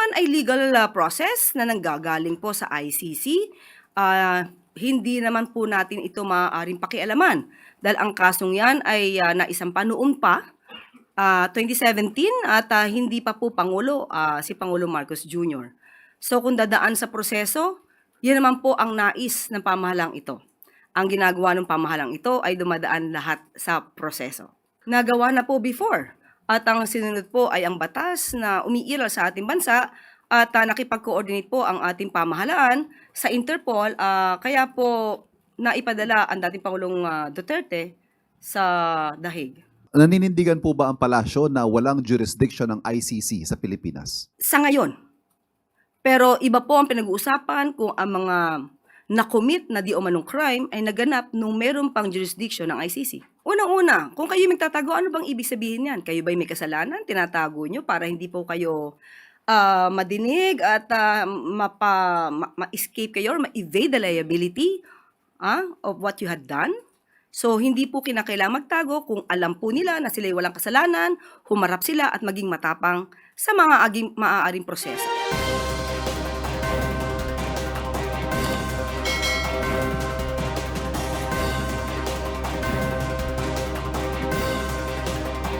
naman ay legal process na nanggagaling po sa ICC. Hindi naman po natin ito maaaring pakialaman dahil ang kasong yan ay naisampa noon pa 2017 at hindi pa po Pangulo si Pangulo Marcos Jr. So kung dadaan sa proseso, yan naman po ang nais ng pamahalang ito. Ang ginagawa ng pamahalang ito ay dumadaan lahat sa proseso. Nagawa na po before at ang sinunod po ay ang batas na umiiral sa ating bansa at nakipag-coordinate po ang ating pamahalaan sa Interpol. Kaya po naipadala ang dating Pangulong Duterte sa The Hague. Naninindigan po ba ang palasyo na walang jurisdiction ng ICC sa Pilipinas? Sa ngayon. Pero iba po ang pinag-uusapan kung ang mga na-commit na di umanong crime ay naganap nung meron pang jurisdiction ng ICC. Unang-una, kung kayo magtatago, ano bang ibig sabihin yan? Kayo ba'y may kasalanan? Tinatago nyo para hindi po kayo madinig at ma-escape kayo or ma-evade the liability of what you had done? So, hindi po kinakailangan magtago kung alam po nila na sila'y walang kasalanan, humarap sila at maging matapang sa mga maaaring proseso.